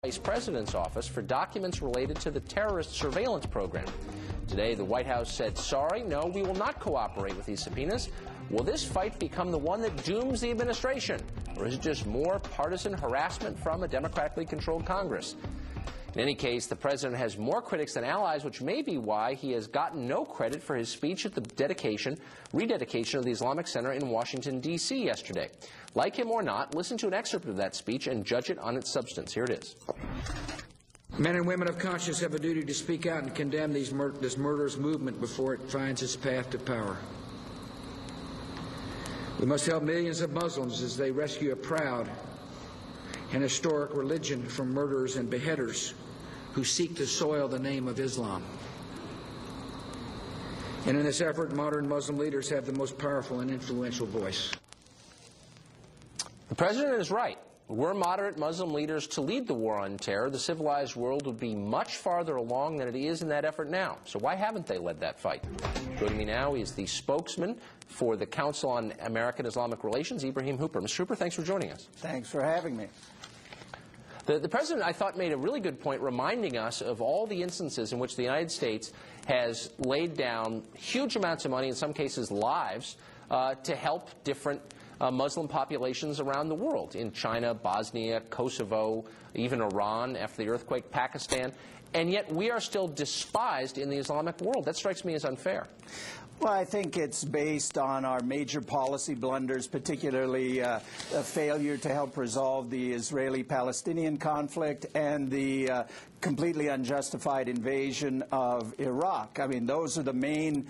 Vice President's office for documents related to the terrorist surveillance program. Today, the White House said, sorry, no, we will not cooperate with these subpoenas. Will this fight become the one that dooms the administration, or is it just more partisan harassment from a democratically controlled Congress? In any case, the president has more critics than allies, which may be why he has gotten no credit for his speech at the rededication of the Islamic Center in Washington, D.C. yesterday. Like him or not, listen to an excerpt of that speech and judge it on its substance. Here it is. Men and women of conscience have a duty to speak out and condemn this murderous movement before it finds its path to power. We must help millions of Muslims as they rescue a proud and historic religion from murderers and beheaders who seek to soil the name of Islam. And in this effort, modern Muslim leaders have the most powerful and influential voice. The president is right. Were moderate Muslim leaders to lead the war on terror, the civilized world would be much farther along than it is in that effort now. So why haven't they led that fight? Joining me now is the spokesman for the Council on American-Islamic Relations, Ibrahim Hooper. Mr. Hooper, thanks for joining us. Thanks for having me. The president, I thought, made a really good point reminding us of all the instances in which the United States has laid down huge amounts of money, in some cases lives, to help different Muslim populations around the world, in China, Bosnia, Kosovo, even Iran after the earthquake, Pakistan, and yet we are still despised in the Islamic world. That strikes me as unfair. Well, I think it's based on our major policy blunders, particularly a failure to help resolve the Israeli-Palestinian conflict and the completely unjustified invasion of Iraq. I mean, those are the main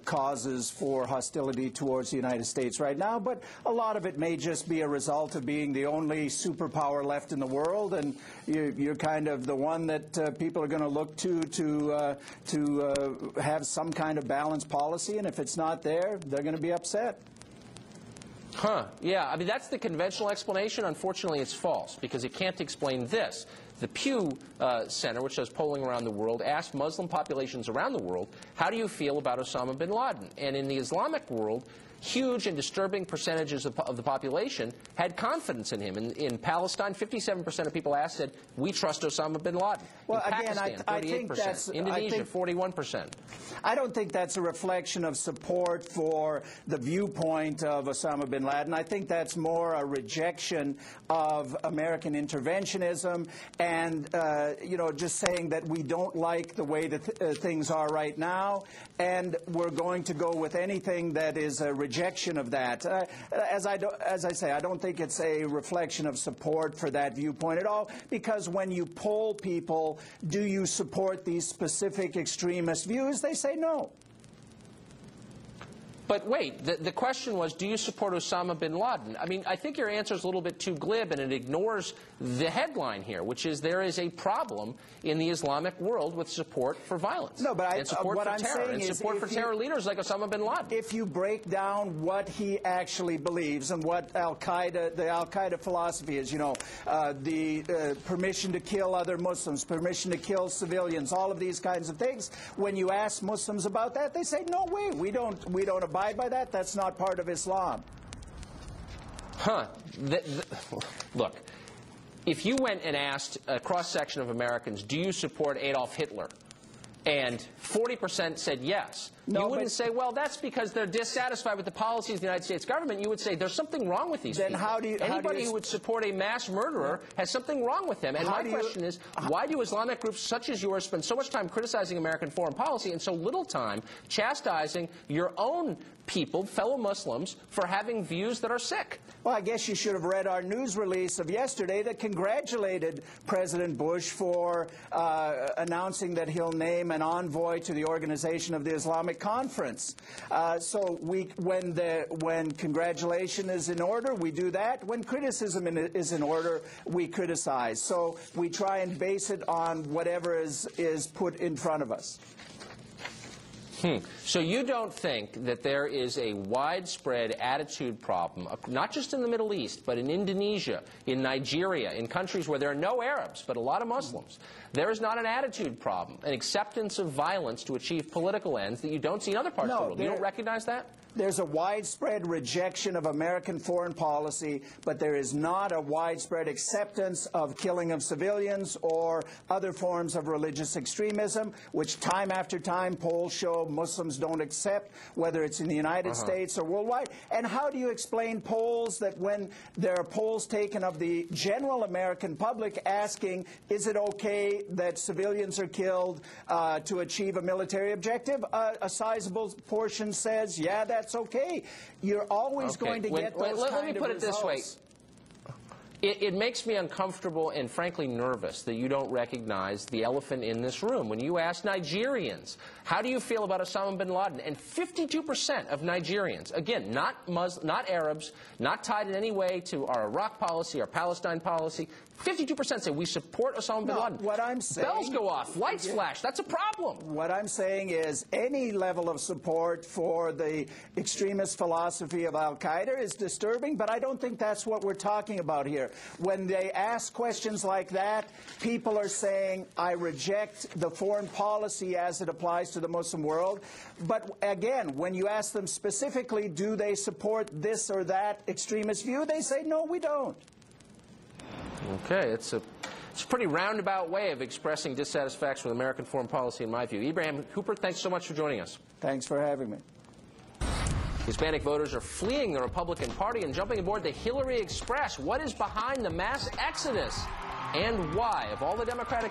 causes for hostility towards the United States right now, but a lot of it may just be a result of being the only superpower left in the world, and you're kind of the one that people are going to look to have some kind of balanced policy, and if it's not there, they're going to be upset. Yeah, I mean, that's the conventional explanation. Unfortunately, it's false, because it can't explain this. The Pew Center, which does polling around the world, asked Muslim populations around the world, how do you feel about Osama bin Laden? And in the Islamic world, huge and disturbing percentages of the population had confidence in him. In Palestine, 57% of people asked said, we trust Osama bin Laden. Well, in again, Pakistan, 38%. I think that's, Indonesia, 41%. I don't think that's a reflection of support for the viewpoint of Osama bin Laden. I think that's more a rejection of American interventionism and, you know, just saying that we don't like the way that things are right now, and we're going to go with anything that is a rejection of that. As I say, I don't think it's a reflection of support for that viewpoint at all, because when you poll people, do you support these specific extremist views, they say no. But wait, the question was, do you support Osama bin Laden? I mean, I think your answer is a little bit too glib, and it ignores the headline here, which is there is a problem in the Islamic world with support for violence. No, but and support what for I'm terror, saying and is support for terror leaders like Osama bin Laden. If you break down what he actually believes and what the Al-Qaeda philosophy is, you know, the permission to kill other Muslims, permission to kill civilians, all of these kinds of things, when you ask Muslims about that, they say, no way, we don't abide by that. That's not part of Islam. Look, if you went and asked a cross-section of Americans, do you support Adolf Hitler? And 40% said yes. No, you wouldn't say, well, that's because they're dissatisfied with the policies of the United States government. You would say there's something wrong with these people. Anybody who would support a mass murderer has something wrong with them. And my question is, why do Islamic groups such as yours spend so much time criticizing American foreign policy and so little time chastising your own people, fellow Muslims, for having views that are sick? Well, I guess you should have read our news release of yesterday that congratulated President Bush for announcing that he'll name an envoy to the Organization of the Islamic Conference. So when congratulation is in order, we do that. When criticism is in order, we criticize. So we try and base it on whatever is put in front of us. So you don't think that there is a widespread attitude problem, not just in the Middle East, but in Indonesia, in Nigeria, in countries where there are no Arabs, but a lot of Muslims. There is not an attitude problem, an acceptance of violence to achieve political ends that you don't see in other parts of the world. You don't recognize that? There's a widespread rejection of American foreign policy, but there is not a widespread acceptance of killing of civilians or other forms of religious extremism, which time after time polls show Muslims don't accept, whether it's in the United States or worldwide. And how do you explain polls that when there are polls taken of the general American public asking, is it okay that civilians are killed to achieve a military objective, a sizable portion says, yeah, that's okay. You're always going to get those let me put it this way. It makes me uncomfortable and, frankly, nervous that you don't recognize the elephant in this room. When you ask Nigerians, how do you feel about Osama bin Laden? And 52% of Nigerians, again, not Arabs, not tied in any way to our Iraq policy, our Palestine policy, 52% say we support Osama bin Laden. What I'm saying, bells go off, lights flash. That's a problem. What I'm saying is any level of support for the extremist philosophy of al-Qaeda is disturbing, but I don't think that's what we're talking about here. When they ask questions like that, people are saying, I reject the foreign policy as it applies to the Muslim world. But again, when you ask them specifically, do they support this or that extremist view, they say, no, we don't. Okay, it's a pretty roundabout way of expressing dissatisfaction with American foreign policy, in my view. Ibrahim Hooper, thanks so much for joining us. Thanks for having me. Hispanic voters are fleeing the Republican Party and jumping aboard the Hillary Express. What is behind the mass exodus? And why? Of all the Democratic